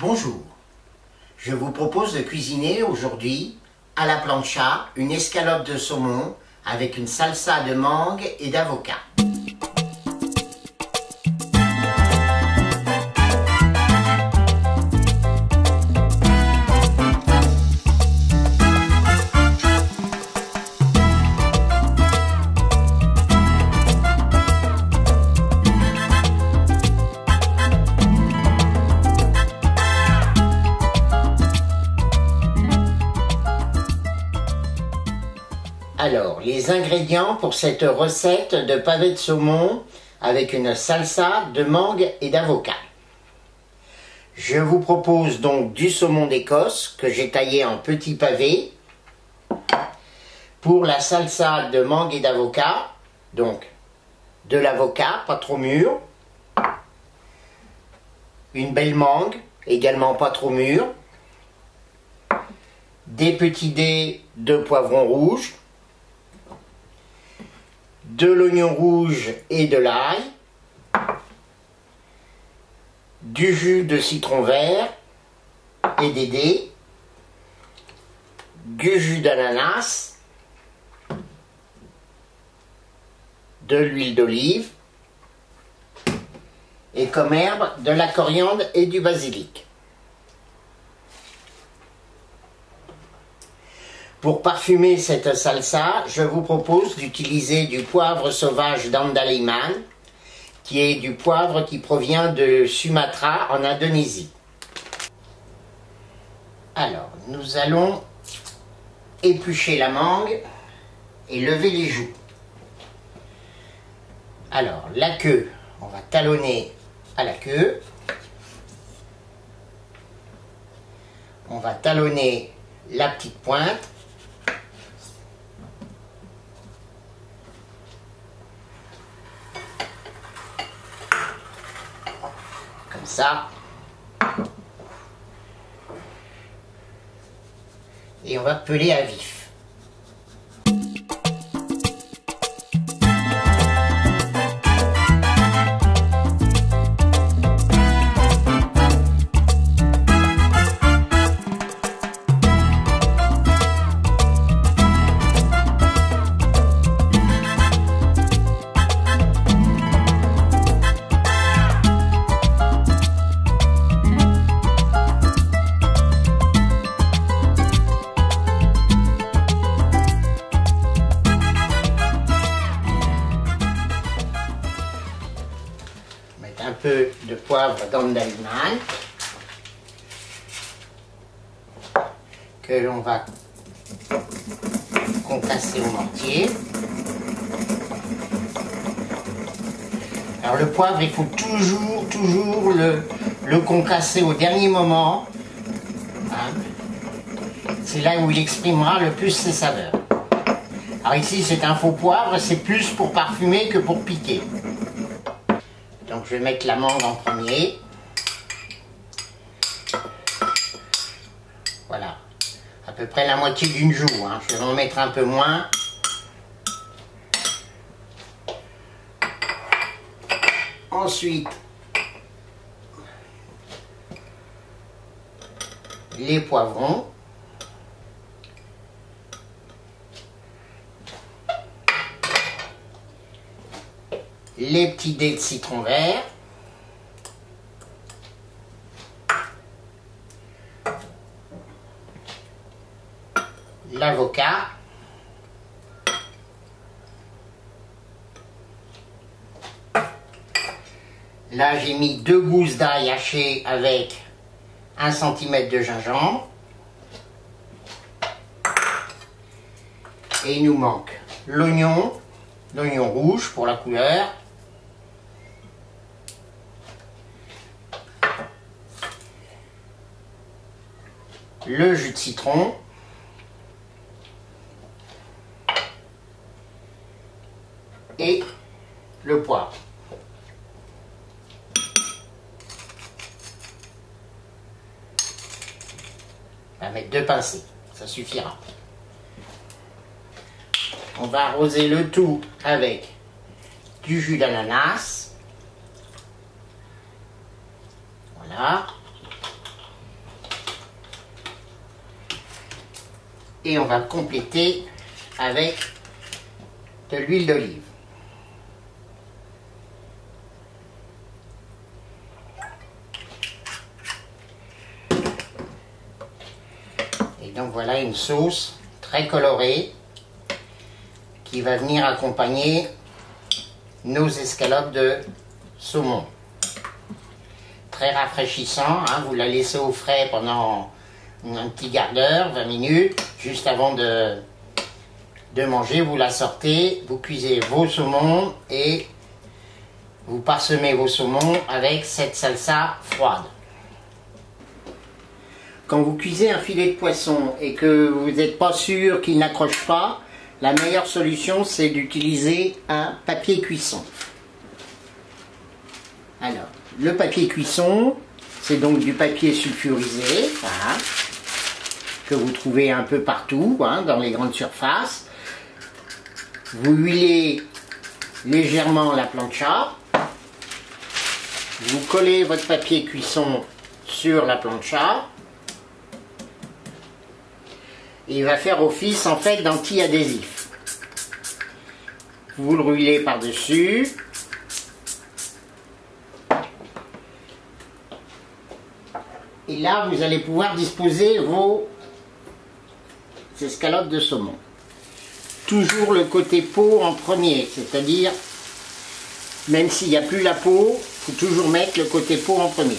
Bonjour, je vous propose de cuisiner aujourd'hui à la plancha une escalope de saumon avec une salsa de mangue et d'avocat. Alors, les ingrédients pour cette recette de pavés de saumon avec une salsa de mangue et d'avocat. Je vous propose donc du saumon d'Écosse que j'ai taillé en petits pavés. Pour la salsa de mangue et d'avocat, donc de l'avocat, pas trop mûr. Une belle mangue, également pas trop mûre. Des petits dés de poivron rouge. De l'oignon rouge et de l'ail, du jus de citron vert et des dés, du jus d'ananas, de l'huile d'olive et comme herbe de la coriandre et du basilic. Pour parfumer cette salsa, je vous propose d'utiliser du poivre sauvage d'Andaliman, qui est du poivre qui provient de Sumatra en Indonésie. Alors, nous allons éplucher la mangue et lever les joues. Alors, la queue, on va talonner à la queue. On va talonner la petite pointe. Ça, et on va peler à vif. Un peu de poivre d'Andaliman que l'on va concasser au mortier. Alors le poivre, il faut toujours le concasser au dernier moment. C'est là où il exprimera le plus ses saveurs. Alors ici c'est un faux poivre, c'est plus pour parfumer que pour piquer. Donc je vais mettre la mangue en premier. Voilà, à peu près la moitié d'une joue, hein. Je vais en mettre un peu moins. Ensuite, les poivrons. Les petits dés de citron vert, l'avocat, là j'ai mis 2 gousses d'ail hachées avec 1 cm de gingembre, et il nous manque l'oignon rouge pour la couleur, le jus de citron, et le poivre. On va mettre 2 pincées, ça suffira. On va arroser le tout avec du jus d'ananas. Voilà. et on va compléter avec de l'huile d'olive. Et donc voilà une sauce très colorée qui va venir accompagner nos escalopes de saumon. Très rafraîchissant, hein, vous la laissez au frais pendant un petit quart d'heure, 20 minutes, juste avant de manger, vous la sortez, vous cuisez vos saumons et vous parsemez vos saumons avec cette salsa froide. Quand vous cuisez un filet de poisson et que vous n'êtes pas sûr qu'il n'accroche pas, la meilleure solution c'est d'utiliser un papier cuisson. Alors, le papier cuisson, c'est donc du papier sulfurisé, voilà, que vous trouvez un peu partout, hein, dans les grandes surfaces. Vous huilez légèrement la plancha, vous collez votre papier cuisson sur la plancha, et il va faire office en fait d'anti-adhésif. Vous le roulez par-dessus. Et là, vous allez pouvoir disposer vos escalopes de saumon. Toujours le côté peau en premier, c'est-à-dire, même s'il n'y a plus la peau, il faut toujours mettre le côté peau en premier.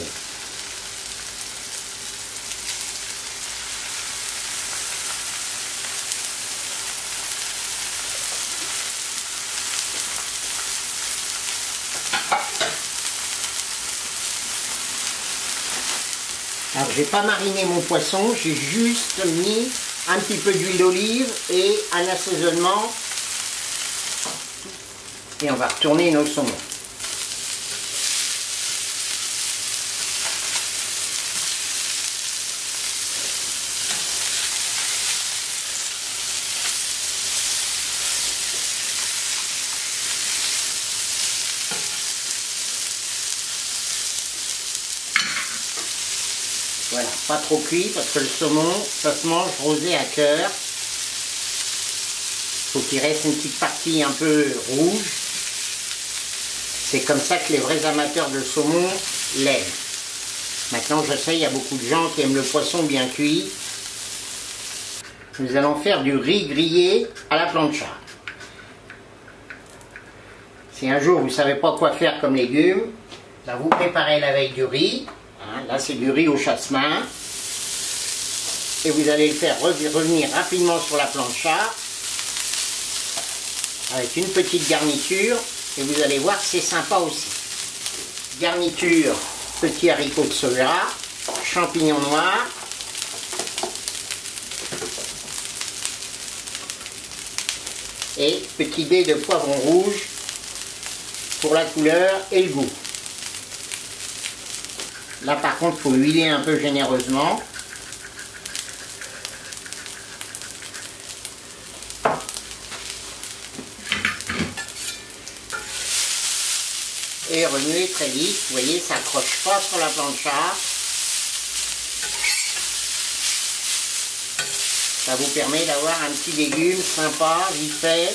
Alors, j'ai pas mariné mon poisson, j'ai juste mis un petit peu d'huile d'olive et un assaisonnement. Et on va retourner nos saumons. Voilà, pas trop cuit parce que le saumon, ça se mange rosé à cœur. Il faut qu'il reste une petite partie un peu rouge. C'est comme ça que les vrais amateurs de saumon l'aiment. Maintenant, je sais, il y a beaucoup de gens qui aiment le poisson bien cuit. Nous allons faire du riz grillé à la plancha. Si un jour vous ne savez pas quoi faire comme légumes, ben vous préparez la veille du riz. Là, c'est du riz au chasse-main. Et vous allez le faire revenir rapidement sur la plancha avec une petite garniture. Et vous allez voir que c'est sympa aussi. Garniture, petits haricots de soja, champignons noirs. Et petit dé de poivron rouge pour la couleur et le goût. Là par contre, il faut huiler un peu généreusement. Et remuer très vite. Vous voyez, ça accroche pas sur la plancha. Ça vous permet d'avoir un petit légume sympa, vite fait.